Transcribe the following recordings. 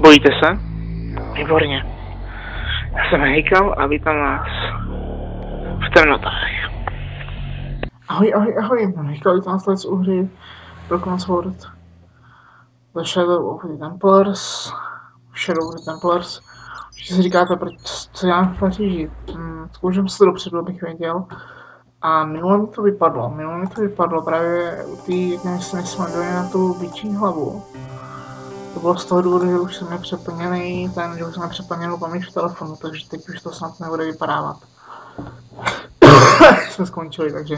Bojíte se? Výborně. Já jsem Hejkal a vítám vás v temnotách. Ahoj, Hejkal, vítám vás u hry Broken Sword. The Shadow of the Templars. Určitě si říkáte, proč co dělám v Paříži. Zkouším si to dopředu, abych věděl. A minule mi to vypadlo právě u té, než jsme dojeli na tu bičí hlavu. To bylo z toho důvodu, že už jsem přeplněnou paměť v telefonu, takže teď už to snad nebude vypadávat. Jsme skončili, takže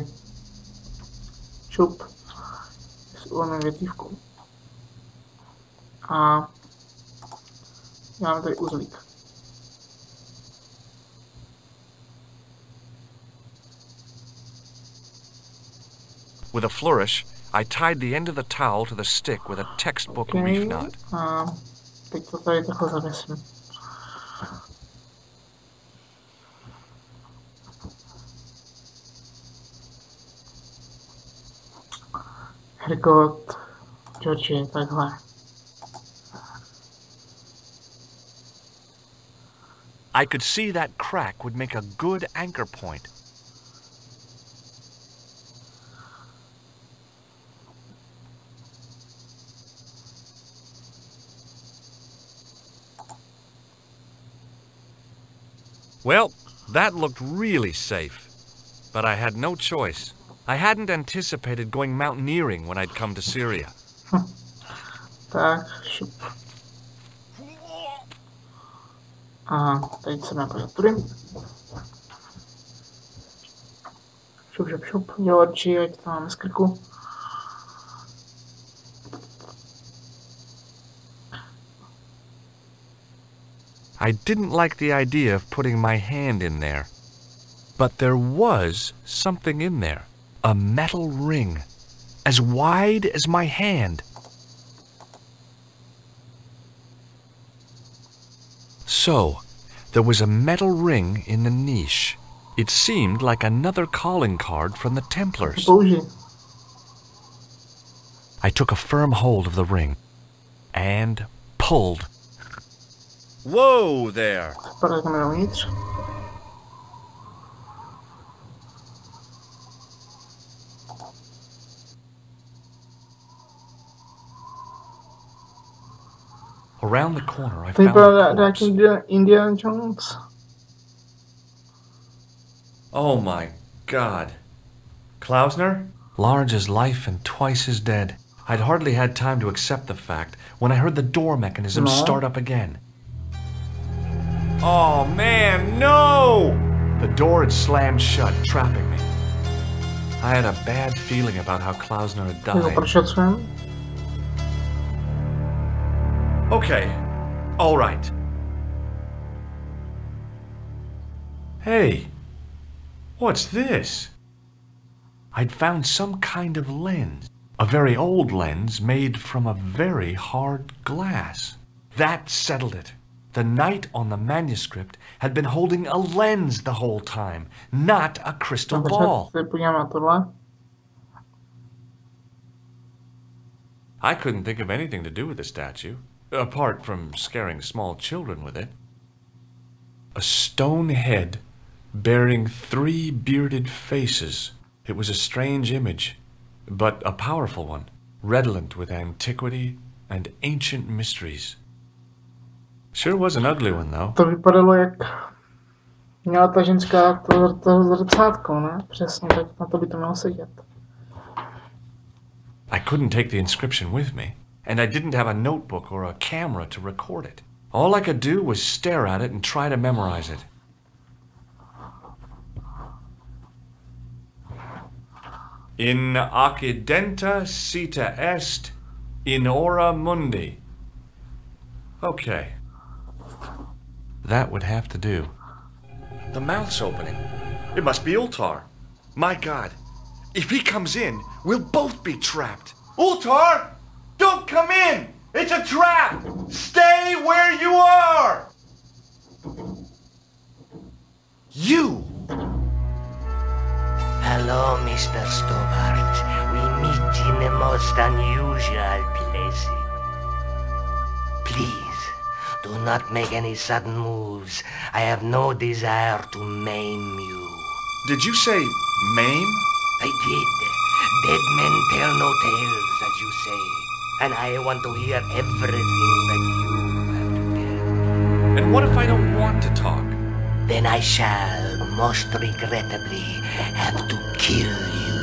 šup s uvolným větívkou. A máme tady uzlík. With a flourish, I tied the end of the towel to the stick with a textbook reef knot. A teď to tady takhle zavěsím. Herkot, Georgi, takhle. I could see that crack would make a good anchor point. Well, that looked really safe, but I had no choice. I hadn't anticipated going mountaineering when I'd come to Syria. Tak, šup. A teď se napojit tudy. Šup, Georgi, ať to máme z krku. I didn't like the idea of putting my hand in there. But there was something in there. A metal ring, as wide as my hand. So, there was a metal ring in the niche. It seemed like another calling card from the Templars. I took a firm hold of the ring and pulled. Whoa there! Around the corner, I found a corpse. Indiana Jones. Oh my God. Klausner? Large as life and twice as dead. I'd hardly had time to accept the fact when I heard the door mechanism start up again. Oh man, no! The door had slammed shut, trapping me. I had a bad feeling about how Klausner had died. Okay, all right. Hey, what's this? I'd found some kind of lens. A very old lens made from a very hard glass. That settled it. The knight on the manuscript had been holding a lens the whole time, not a crystal ball. I couldn't think of anything to do with the statue, apart from scaring small children with it. A stone head bearing 3 bearded faces. It was a strange image, but a powerful one, redolent with antiquity and ancient mysteries. Sure was an ugly one, though. To vypadalo jak měla ta ženská to zrcátko, ne? Přesně, tak na to by to mělo sedět. I couldn't take the inscription with me, and I didn't have a notebook or a camera to record it. All I could do was stare at it and try to memorize it. In occidenta cita est, in ora mundi. Okay. That would have to do. The mouth's opening. It must be Ultar. My God. If he comes in, we'll both be trapped. Ultar! Don't come in! It's a trap! Stay where you are! You! Hello, Mr. Stobart. We meet in the most unusual places. Please, Do not make any sudden moves. I have no desire to maim you. Did you say maim? I did. Dead men tell no tales, as you say. And I want to hear everything that you have to tell. And what if I don't want to talk? Then I shall, most regrettably, have to kill you.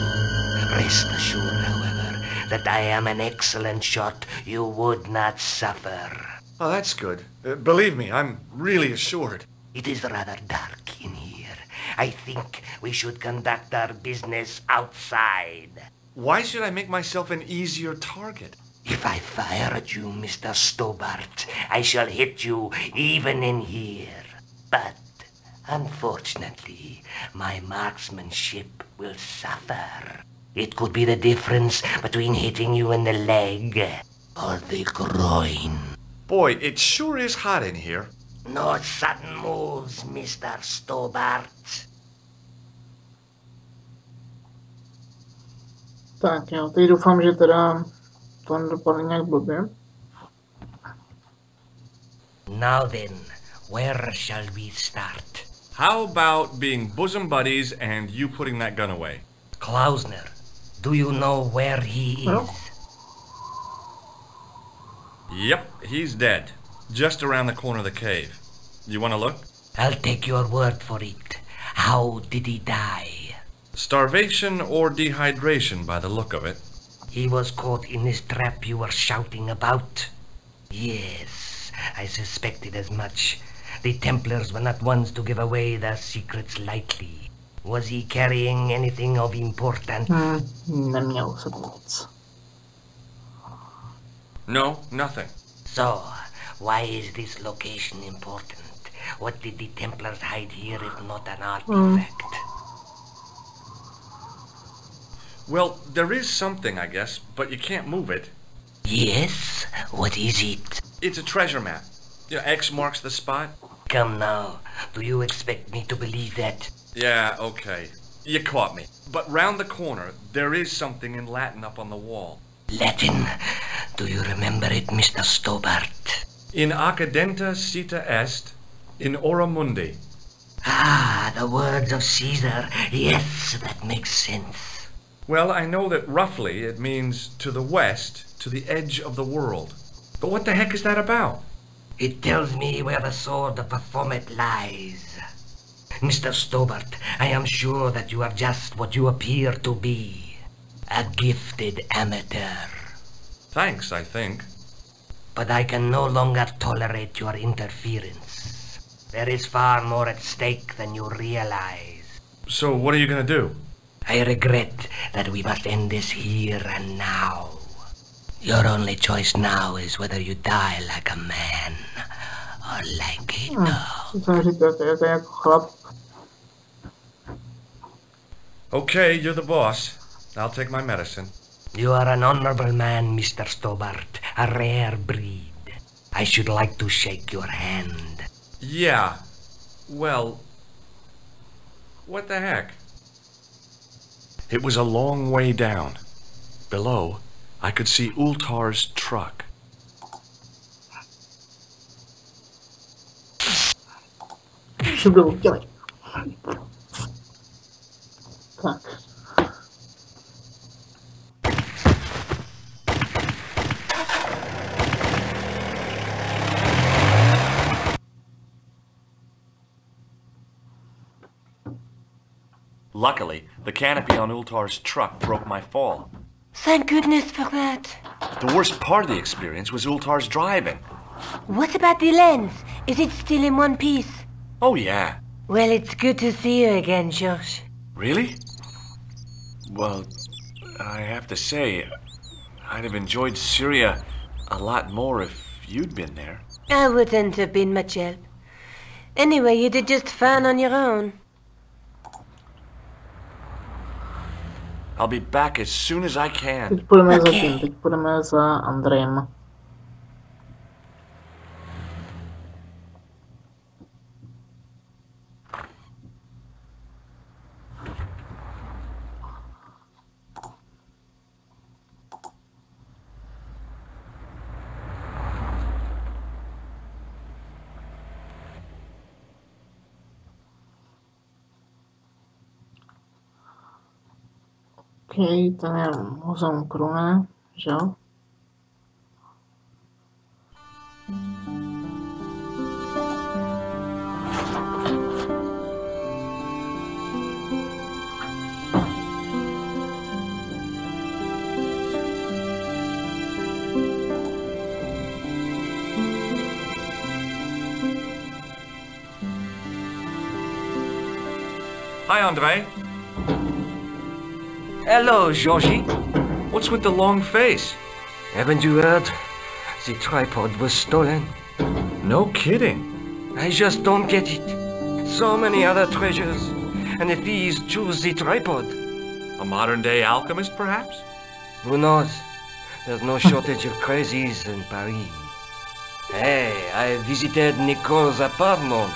Rest assured, however, that I am an excellent shot you would not suffer. Oh, that's good. Believe me, I'm really assured. It is rather dark in here. I think we should conduct our business outside. Why should I make myself an easier target? If I fire at you, Mr. Stobart, I shall hit you even in here. But, unfortunately, my marksmanship will suffer. It could be the difference between hitting you in the leg or the groin. Boy, it sure is hot in here. No sudden moves, Mr. Stobart. Tak jo, teď doufám, že teda to nedopadne nějak blbě. Now then, where shall we start? How about being bosom buddies and you putting that gun away? Klausner, do you know where he is? No. Yep, he's dead. Just around the corner of the cave. You want to look? I'll take your word for it. How did he die? Starvation or dehydration by the look of it. He was caught in this trap you were shouting about? Yes, I suspected as much. The Templars were not ones to give away their secrets lightly. Was he carrying anything of importance? Neměl se nic. No, nothing. So, why is this location important? What did the Templars hide here if not an artifact? Well, there is something, I guess, but you can't move it. Yes? What is it? It's a treasure map. You know, X marks the spot. Come now, do you expect me to believe that? Yeah, okay. You caught me. But round the corner, there is something in Latin up on the wall. Latin? Do you remember it, Mr. Stobart? In accidenta cita est, in ora mundi. Ah, the words of Caesar. Yes, that makes sense. Well, I know that roughly it means to the west, to the edge of the world. But what the heck is that about? It tells me where the sword of Baphomet lies. Mr. Stobart, I am sure that you are just what you appear to be. A gifted amateur. Thanks, I think. But I can no longer tolerate your interference. There is far more at stake than you realize. So what are you gonna do? I regret that we must end this here and now. Your only choice now is whether you die like a man or like a dog. Co jsem říkal, to je jako chlap. Okay, you're the boss. I'll take my medicine. You are an honorable man, Mr. Stobart, a rare breed. I should like to shake your hand. Yeah. Well, what the heck? It was a long way down. Below, I could see Ultar's truck. Co bylo dělat? Tak. Luckily, the canopy on Ultar's truck broke my fall. Thank goodness for that. The worst part of the experience was Ultar's driving. What about the lens? Is it still in one piece? Oh, yeah. Well, it's good to see you again, Josh. Really? Well, I have to say, I'd have enjoyed Syria a lot more if you'd been there. I wouldn't have been much help. Anyway, you did just fine on your own. I'll be back as soon as I can. Teď půjdeme za tím, teď půjdeme za Andrejem. ten je muzeum Krune, že jo? Hi, Andre. Hello, Georgie. What's with the long face? Haven't you heard? The tripod was stolen. No kidding. I just don't get it. So many other treasures, and the thieves choose the tripod. A modern-day alchemist, perhaps? Who knows? There's no shortage of crazies in Paris. Hey, I visited Nicole's apartment.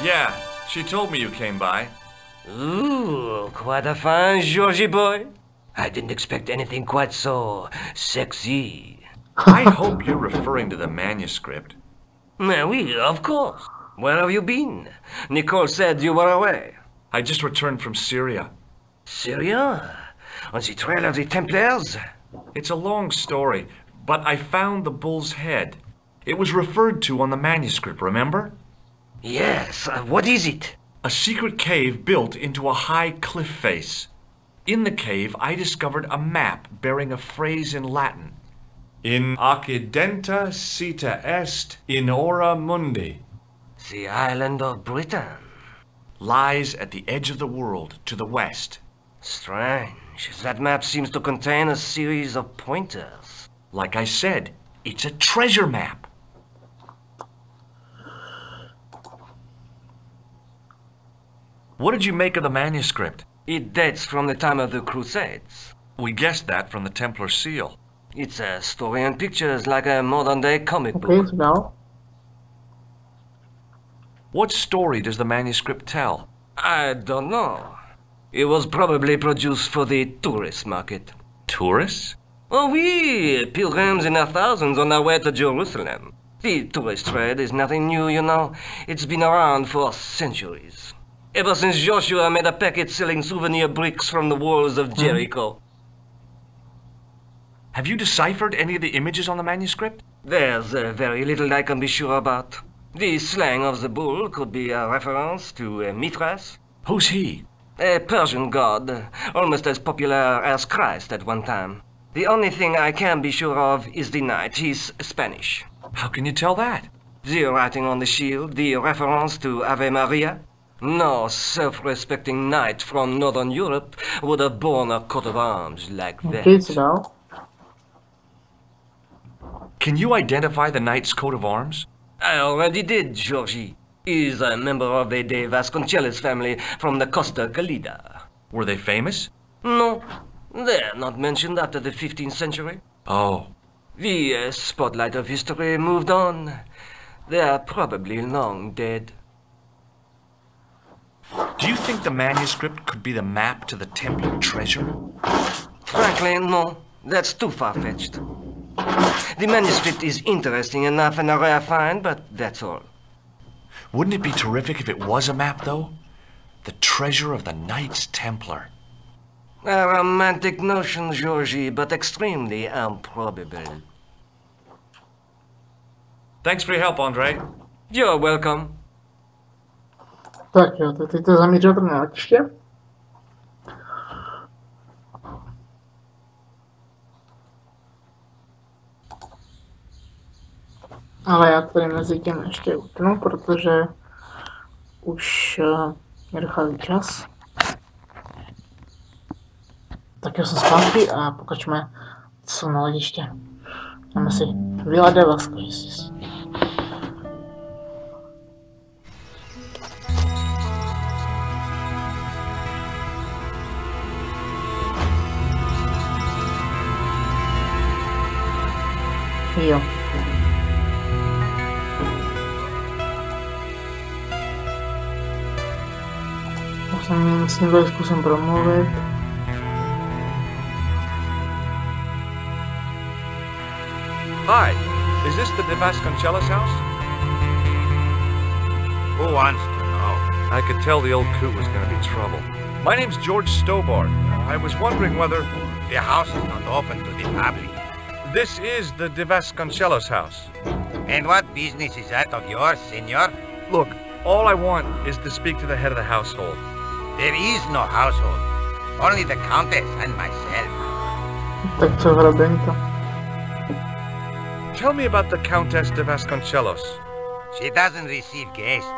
Yeah, she told me you came by. Ooh, quite a fine Georgie boy. I didn't expect anything quite so sexy. I hope you're referring to the manuscript. Oui, of course. Where have you been? Nicole said you were away. I just returned from Syria. Syria? On the trail of the Templars? It's a long story, but I found the bull's head. It was referred to on the manuscript, remember? Yes, what is it? A secret cave built into a high cliff face. In the cave, I discovered a map bearing a phrase in Latin. In accidenta sita est in ora mundi. The island of Britain. Lies at the edge of the world to the west. Strange. That map seems to contain a series of pointers. Like I said, it's a treasure map. What did you make of the manuscript? It dates from the time of the Crusades. We guessed that from the Templar seal. It's a story and pictures like a modern-day comic Okay, book. so now. What story does the manuscript tell? I don't know. It was probably produced for the tourist market. Tourists? Oh, oui, pilgrims in their thousands on their way to Jerusalem. The tourist trade is nothing new, you know. It's been around for centuries. Ever since Joshua made a packet selling souvenir bricks from the walls of Jericho. Have you deciphered any of the images on the manuscript? There's very little I can be sure about. The slang of the bull could be a reference to Mithras. Who's he? A Persian god, almost as popular as Christ at one time. The only thing I can be sure of is the knight. He's Spanish. How can you tell that? The writing on the shield, the reference to Ave Maria. No self-respecting knight from Northern Europe would have borne a coat of arms like that. Okay, so now. Can you identify the knight's coat of arms? I already did, Georgie. He's a member of the De Vasconcelos family from the Costa Calida. Were they famous? No, they're not mentioned after the 15th century. Oh. The spotlight of history moved on. They're probably long dead. Do you think the manuscript could be the map to the Templar treasure? Frankly, no. That's too far-fetched. The manuscript is interesting enough and a rare find, but that's all. Wouldn't it be terrific if it was a map, though? The treasure of the Knights Templar. A romantic notion, Georgie, but extremely improbable. Thanks for your help, Andre. You're welcome. Tak jo, teď to zamířil na letiště. Ale já tady mezi tím ještě utnu, protože už je dochází čas. Tak jo, jsem zpátky a pokračujeme co na letiště. Dáme si Vila de Vasconcelos. Jo. Už jsem s ním zkusím promluvit. Hi, is this the De Vasconcelos house? Who wants to know? I could tell the old coot was going to be trouble. My name's George Stobart. I was wondering whether... The house is not open to the public. This is the de Vasconcelos house. And what business is that of yours, senor? Look, all I want is to speak to the head of the household. There is no household. Only the Countess and myself. Tak co hraběnka. Tell me about the Countess de Vasconcelos. She doesn't receive guests.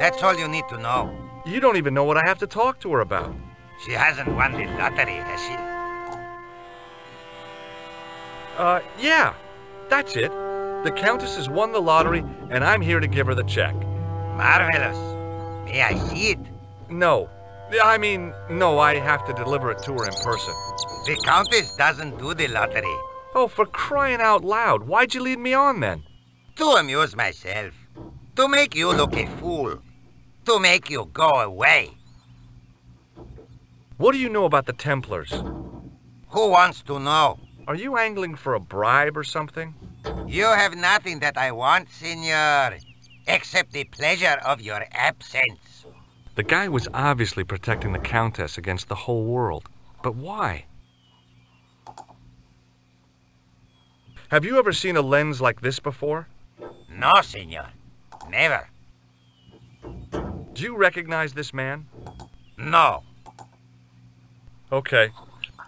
That's all you need to know. You don't even know what I have to talk to her about. She hasn't won the lottery, has she? Yeah, that's it. The Countess has won the lottery, and I'm here to give her the check. Marvelous. May I see it? No. No, I have to deliver it to her in person. The Countess doesn't do the lottery. Oh, for crying out loud, why'd you lead me on then? To amuse myself. To make you look a fool. To make you go away. What do you know about the Templars? Who wants to know? Are you angling for a bribe or something? You have nothing that I want, senor, except the pleasure of your absence. The guy was obviously protecting the Countess against the whole world. But why? Have you ever seen a lens like this before? No, senor. Never. Do you recognize this man? No. Okay.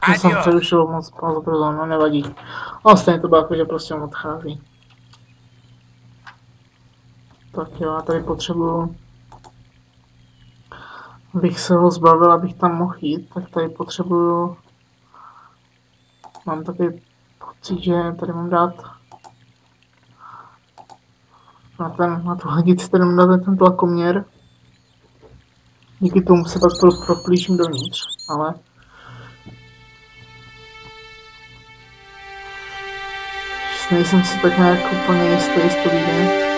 To jsem Adios. přerušil moc brzo, no nevadí. Ale stejně to bylo jako, že prostě on odchází. Tak jo, já tady potřebuju, abych se ho zbavil, abych tam mohl jít, tak tady potřebuju, mám taky pocit, že tady mám dát na tu hadici, tady mám dát ten tlakoměr. Díky tomu se pak proplížím dovnitř, ale nejsem si tak nějak úplně jistý, jestli to vyjde.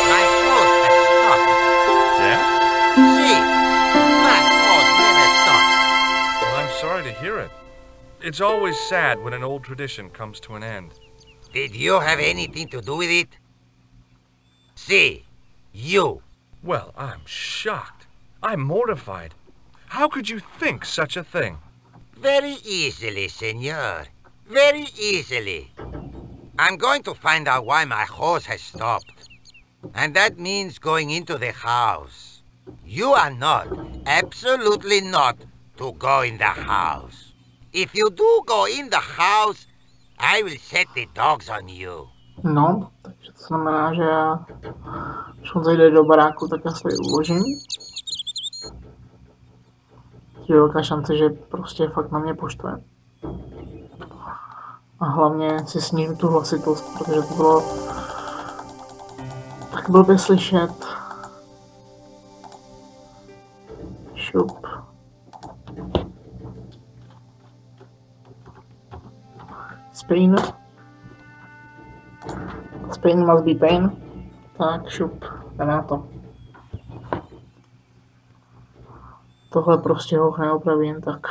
My clothes have stopped. Yeah? See, my clothes never stop. Well, I'm sorry to hear it. It's always sad when an old tradition comes to an end. Did you have anything to do with it? See, you. Well, I'm shocked. I'm mortified. How could you think such a thing? Very easily, senor. Very easily. I'm going to find out why my hose has stopped. And that means going into the house. You are not, absolutely not, to go in the house. If you do go in the house, I will set the dogs on you. No, takže to znamená, že já, když on zajde do baráku, tak já se tady uložím. Je velká šance, že prostě fakt na mě poštve. A hlavně si snížím tu hlasitost, protože to bylo tak blbě slyšet. Šup. Spain. Spain must be pain. Tak šup, jdeme na to. Tohle prostě ho neopraví jen tak.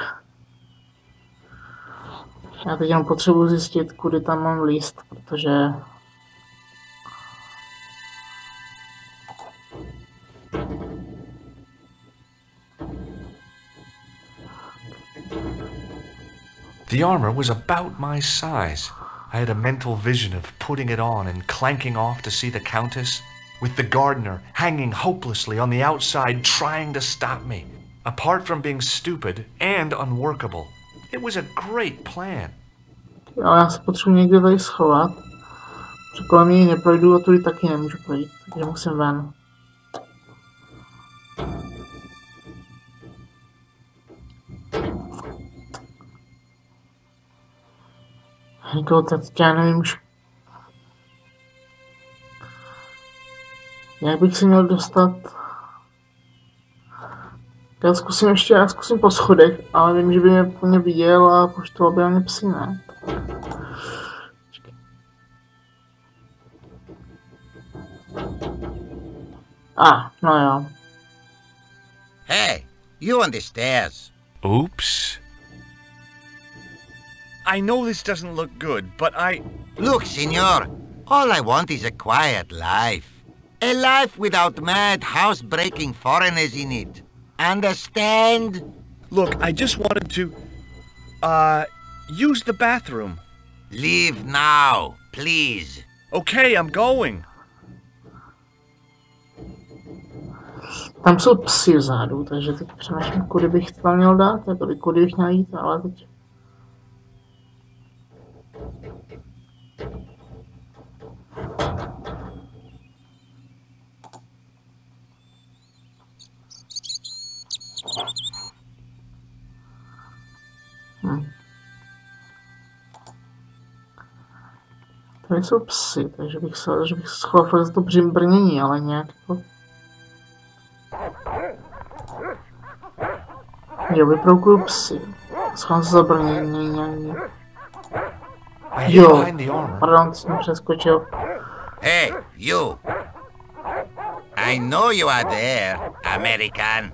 Já teď jenom potřebuji zjistit, kudy tam mám líst, protože The armor was about my size. I had a mental vision of putting it on and clanking off to see the Countess, with the gardener hanging hopelessly on the outside trying to stop me. Apart from being stupid and unworkable, it was a great plan. jo, já se potřebuji někde tady schovat. Protože kolem něj neprojdu a tudy taky nemůžu projít, takže musím ven. Jako teď já nevím už, jak bych si měl dostat. Já zkusím po schodech, ale vím, že by mě viděl a poštval by na mě psy, ne? No jo. Hey, you on the stairs. Oops. I know this doesn't look good, but Look, senor, all I want is a quiet life. A life without mad, house-breaking foreigners in it. Understand? Look, I just wanted to, use the bathroom. Leave now, please. Okay, I'm going. Tam jsou psi vzadu, takže teď přemýšlím, kudy bych to tam měl dát, jako kudy bych měl jít, ale teď... Tady jsou psy, takže bych se schoval fakt za to brnění, ale nějak jako... Jo, vyproukuju psy. Schoval se za brnění. Jo, pardon, ty jsi mi přeskočil. Hey, you. I know you are there, American.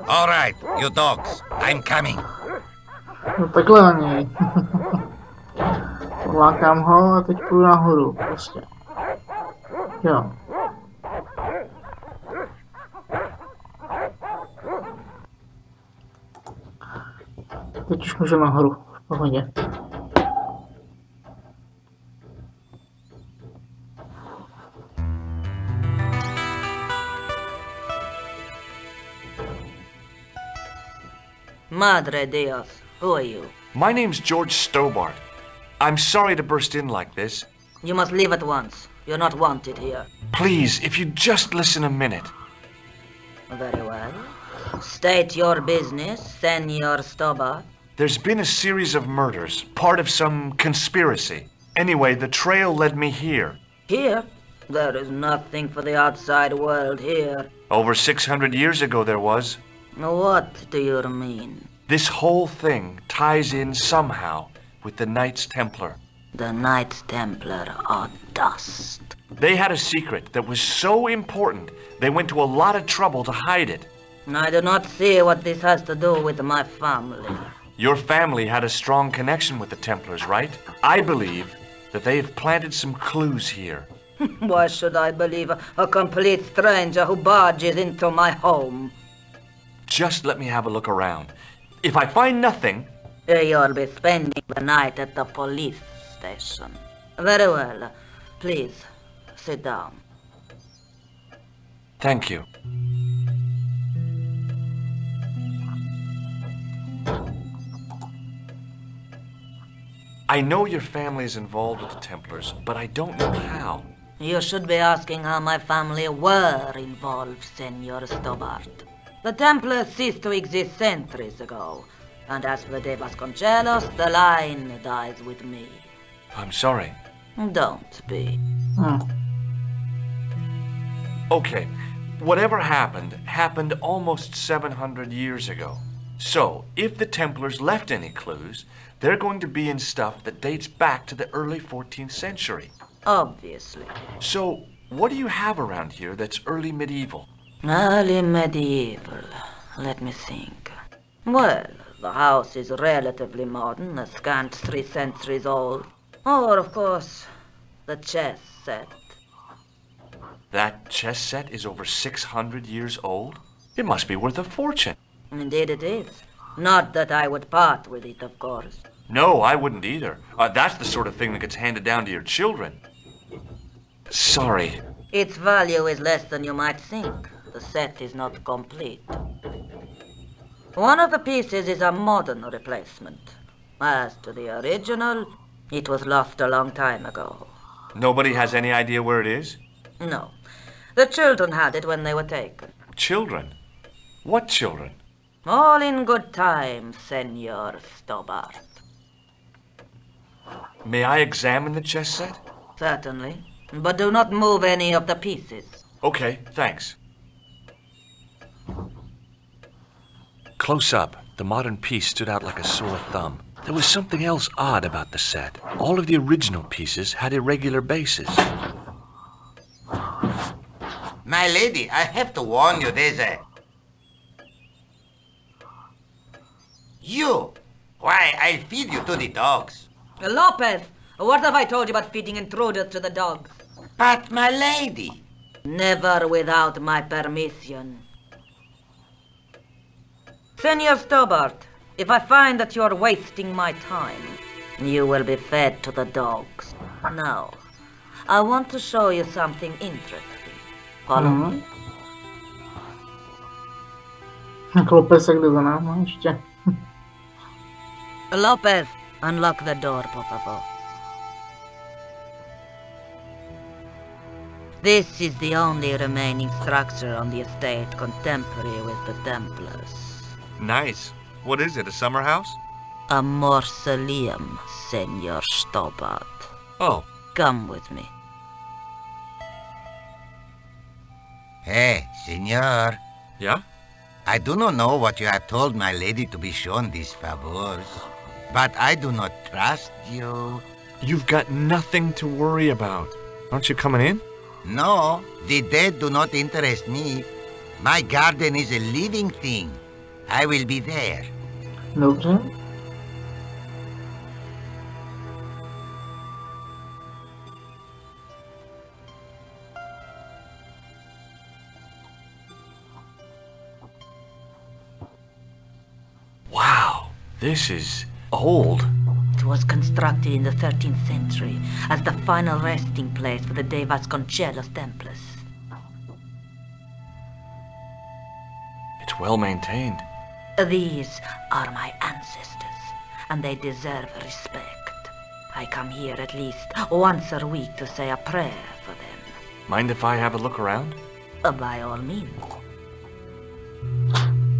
All right, you dogs, I'm coming. No takhle na něj. Lákám ho a teď půjdu nahoru, prostě. Jo. Teď už můžu nahoru, v pohodě. Madre Dios, who are you? My name's George Stobart. I'm sorry to burst in like this. You must leave at once. You're not wanted here. Please, if you'd just listen a minute. Very well. State your business, Senor Stobart. There's been a series of murders, part of some conspiracy. Anyway, the trail led me here. Here? There is nothing for the outside world here. Over 600 years ago there was. What do you mean? This whole thing ties in somehow with the Knights Templar. The Knights Templar are dust. They had a secret that was so important, they went to a lot of trouble to hide it. I do not see what this has to do with my family. Your family had a strong connection with the Templars, right? I believe that they have planted some clues here. Why should I believe a complete stranger who barges into my home? Just let me have a look around. If I find nothing... You'll be spending the night at the police station. Very well. Please, sit down. Thank you. I know your family is involved with the Templars, but I don't know how. You should be asking how my family were involved, Senor Stobart. The Templars ceased to exist centuries ago, and as for De Vasconcelos, the line dies with me. I'm sorry. Don't be. Okay, whatever happened almost 700 years ago. So, if the Templars left any clues, they're going to be in stuff that dates back to the early 14th century. Obviously. So, what do you have around here that's early medieval? Early medieval. Let me think. Well, the house is relatively modern, a scant 3 centuries old. Or, of course, the chess set. That chess set is over 600 years old? It must be worth a fortune. Indeed it is. Not that I would part with it, of course. No, I wouldn't either. That's the sort of thing that gets handed down to your children. Sorry. Its value is less than you might think. The set is not complete. One of the pieces is a modern replacement. As to the original, it was lost a long time ago. Nobody has any idea where it is? No. The children had it when they were taken. Children? What children? All in good time, Senor Stobart. May I examine the chess set? Certainly. But do not move any of the pieces. Okay, thanks. Close up, the modern piece stood out like a sore thumb. There was something else odd about the set. All of the original pieces had irregular bases. My lady, I have to warn you, there's a... You! Why, I'll feed you to the dogs. Lopez, what have I told you about feeding intruders to the dogs? But, my lady... Never without my permission. Senor Stobart, if I find that you're wasting my time, you will be fed to the dogs. Now, I want to show you something interesting. Follow me. Klopesek jde za náma ještě. Lopez, unlock the door, por favor. This is the only remaining structure on the estate contemporary with the Templars. Nice. What is it, a summer house? A mausoleum, Senor Stobart. Oh, Come with me. Hey, senor. yeah? I do not know what you have told my lady to be shown these favors, but I do not trust you. You've got nothing to worry about. Aren't you coming in? No, the dead do not interest me. My garden is a living thing. I will be there. Dobře. Wow, this is old. It was constructed in the 13th century as the final resting place for the De Vasconcelos Templars. It's well maintained. These are my ancestors, and they deserve respect. I come here at least once a week to say a prayer for them. Mind if I have a look around? By all means.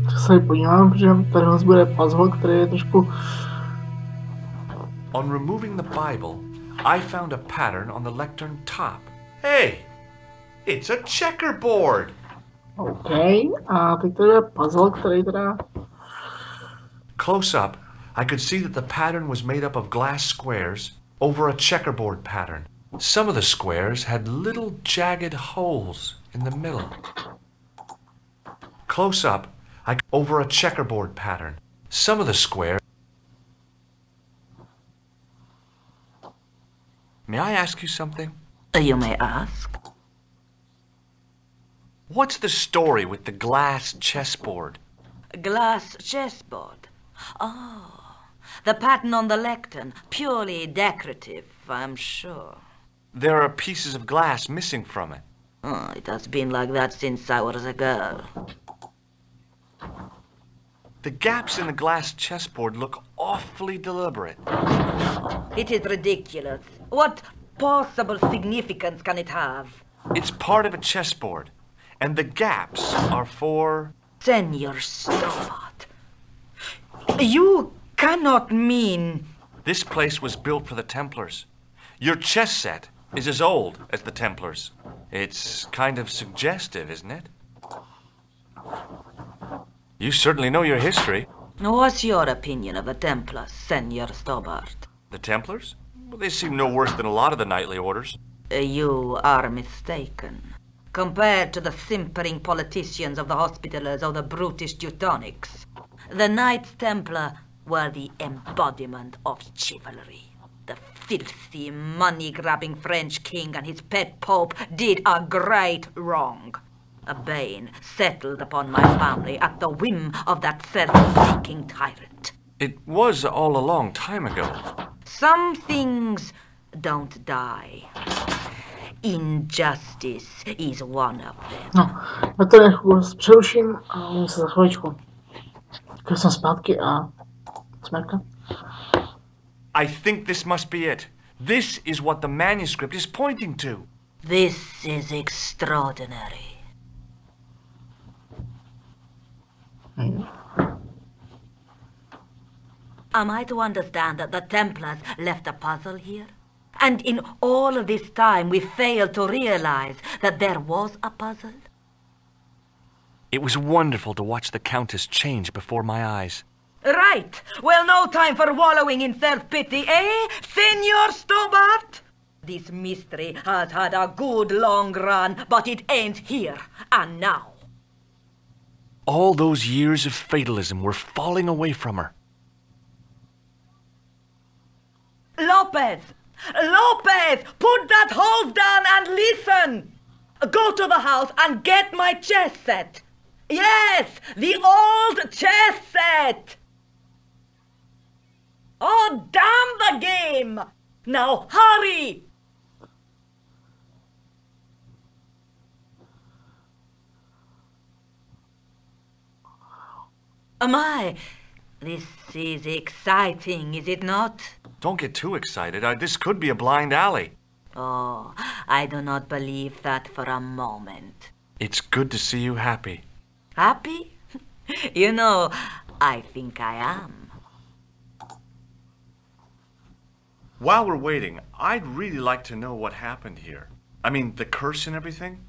Tak se podívám, protože tady nás bude puzzle, který je trošku... On removing the Bible, I found a pattern on the lectern top. Hey, it's a checkerboard. OK, a teď tady je puzzle, který teda... Close up, I could see that the pattern was made up of glass squares over a checkerboard pattern. Some of the squares had little jagged holes in the middle. Close up, over a checkerboard pattern. Some of the squares... May I ask you something? You may ask. What's the story with the glass chessboard? Glass chessboard. Oh, the pattern on the lectern. Purely decorative, I'm sure. There are pieces of glass missing from it. Oh, it has been like that since I was a girl. The gaps in the glass chessboard look awfully deliberate. It is ridiculous. What possible significance can it have? It's part of a chessboard, and the gaps are for... Senor Stobart, you cannot mean... This place was built for the Templars. Your chess set is as old as the Templars. It's kind of suggestive, isn't it? You certainly know your history. What's your opinion of the Templars, Senor Stobart? The Templars? Well, they seem no worse than a lot of the knightly orders. You are mistaken. Compared to the simpering politicians of the Hospitallers or the brutish Teutonics, the Knights Templar were the embodiment of chivalry. The filthy, money-grabbing French king and his pet pope did a great wrong. A bane settled upon my family at the whim of that self-seeking tyrant. It was all a long time ago. Some things don't die. Injustice is one of them. No, já to nechůj přeruším a můžu se za chviličku. Když jsem zpátky a... Smerka? I think this must be it. This is what the manuscript is pointing to. This is extraordinary. Am I to understand that the Templars left a puzzle here? And in all of this time we failed to realize that there was a puzzle? It was wonderful to watch the Countess change before my eyes. Right. Well, no time for wallowing in self-pity, eh, Senor Stobart? This mystery has had a good long run, but it ends here and now. All those years of fatalism were falling away from her. Lopez! Lopez! Put that hose down and listen! Go to the house and get my chess set. Yes, the old chess set! Oh, damn the game! Now hurry! My, this is exciting, is it not? Don't get too excited. This could be a blind alley. Oh, I do not believe that for a moment. It's good to see you happy. Happy? You know, I think I am. While we're waiting, I'd really like to know what happened here. I mean, the curse and everything?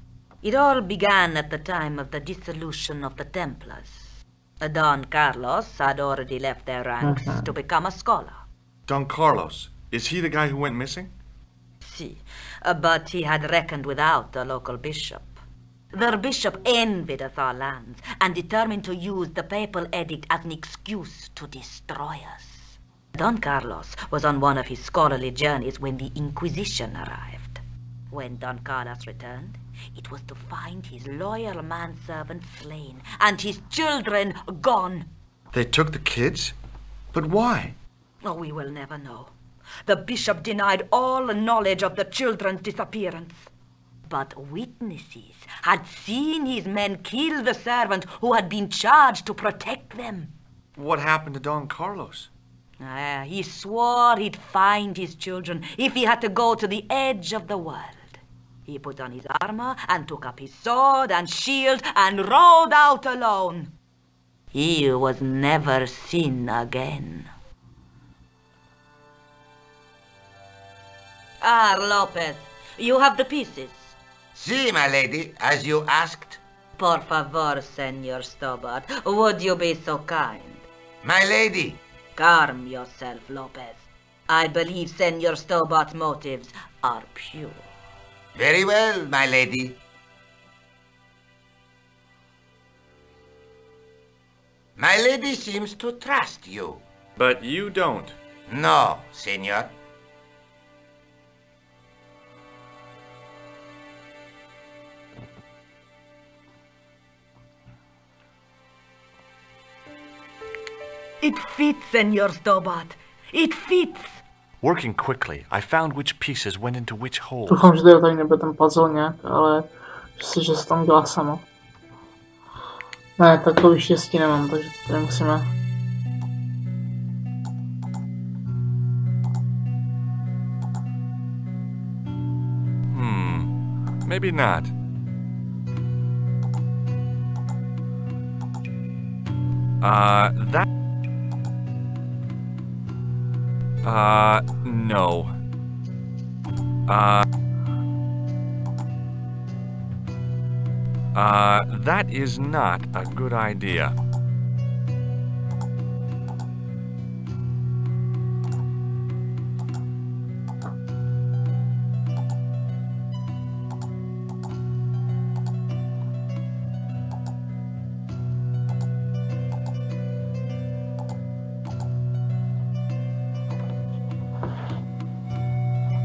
It all began at the time of the dissolution of the Templars. Don Carlos had already left their ranks to become a scholar. Don Carlos, is he the guy who went missing? Si, but he had reckoned without the local bishop. Their bishop envied us our lands and determined to use the papal edict as an excuse to destroy us. Don Carlos was on one of his scholarly journeys when the Inquisition arrived. When Don Carlos returned, it was to find his loyal manservant slain and his children gone. They took the kids? But why? Oh, we will never know. The bishop denied all knowledge of the children's disappearance. But witnesses had seen his men kill the servant who had been charged to protect them. What happened to Don Carlos? He swore he'd find his children if he had to go to the edge of the world. He put on his armor and took up his sword and shield and rode out alone. He was never seen again. Ah, Lopez, you have the pieces. Si, my lady, as you asked. Por favor, Senor Stobart, would you be so kind? My lady. Calm yourself, Lopez. I believe Senor Stobart's motives are pure. Very well, my lady. My lady seems to trust you. But you don't. No, senor. It fits, Senor Stobart. It fits. Working quickly, I found which pieces went into which holes. Doufám, že tady nebude ten puzzle nějak, ale že se tam dělá samo. Ne, takový štěstí nemám, takže to tady musíme. Maybe not. No. That is not a good idea.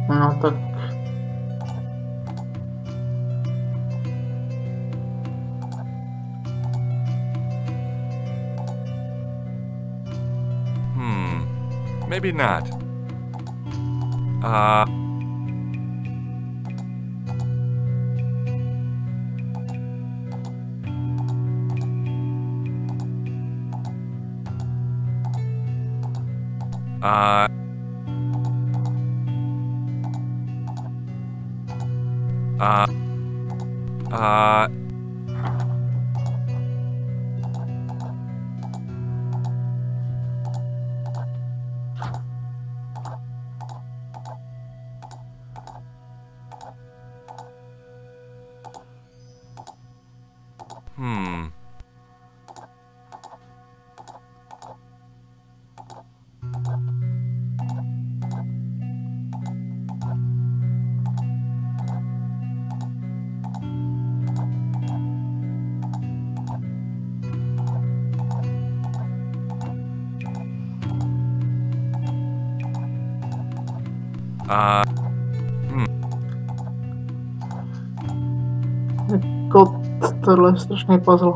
No tak. Maybe not. Jako tohle je strašný puzzle.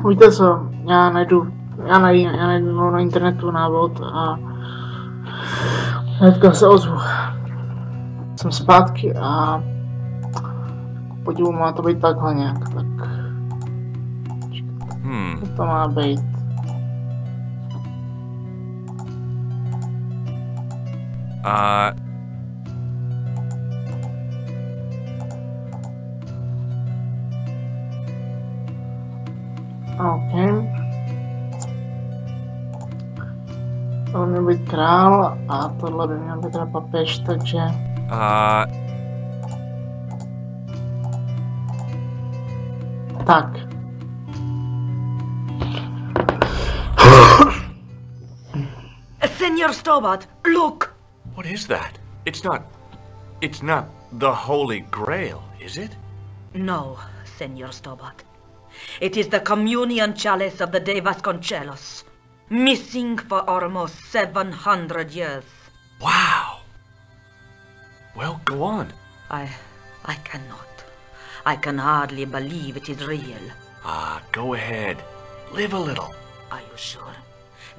Víte co, já najdu na internetu návod a hnedka se ozvu. Jsem zpátky a podívu má to být takhle nějak, tak to má být. OK. Tohle měl být král a tohle by měl být teda papež, takže... Tak. Senor Stobart, look! What is that? It's not the Holy Grail, is it? No, Senor Stobart. It is the communion chalice of the De Vasconcelos, missing for almost 700 years. Wow. Well, go on. I cannot. I can hardly believe it is real. Go ahead. Live a little. Are you sure?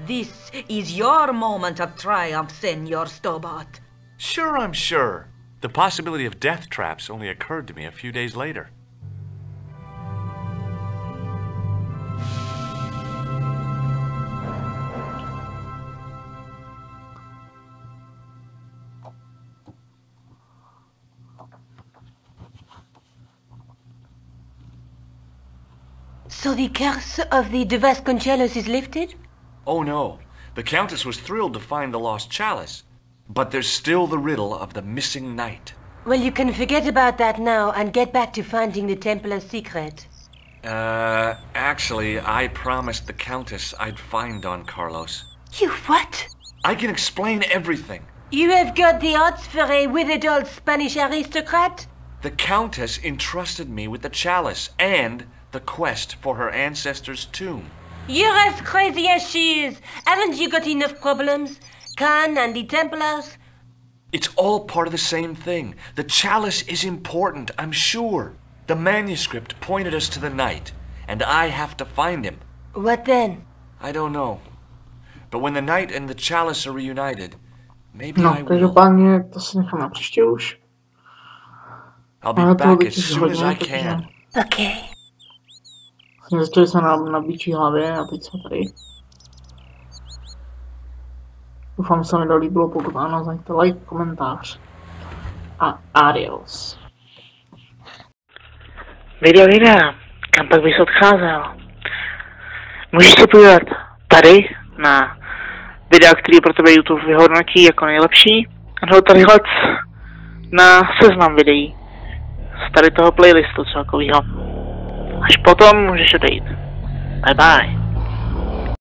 This is your moment of triumph, Senor Stobart. Sure, I'm sure. The possibility of death traps only occurred to me a few days later. So the curse of the De Vasconcelos is lifted? Oh no, the Countess was thrilled to find the lost chalice. But there's still the riddle of the missing knight. Well, you can forget about that now and get back to finding the Templars' secret. Actually, I promised the Countess I'd find Don Carlos. You what? I can explain everything. You have got the odds for a withered old Spanish aristocrat? The Countess entrusted me with the chalice and the quest for her ancestor's tomb. You're as crazy as she is. Haven't you got enough problems? Khan and the Templars? It's all part of the same thing. The chalice is important, I'm sure. The manuscript pointed us to the knight, and I have to find him. What then? I don't know. But when the knight and the chalice are reunited, maybe No, I will. každopádně to si nechám na příště už. I'll be back as soon as I can. Okay. Začali jsme na bičí hlavě a teď jsme tady. Doufám, že se mi to líbilo, pokud ano, zaňte like, komentář. A adios. Videa, kam pak bys odcházel? Můžeš se podívat tady na videa, který pro tebe YouTube vyhodnotí jako nejlepší. A tady hled na seznam videí z tady toho playlistu celkovýho. Až potom můžeš odejít. Bye bye.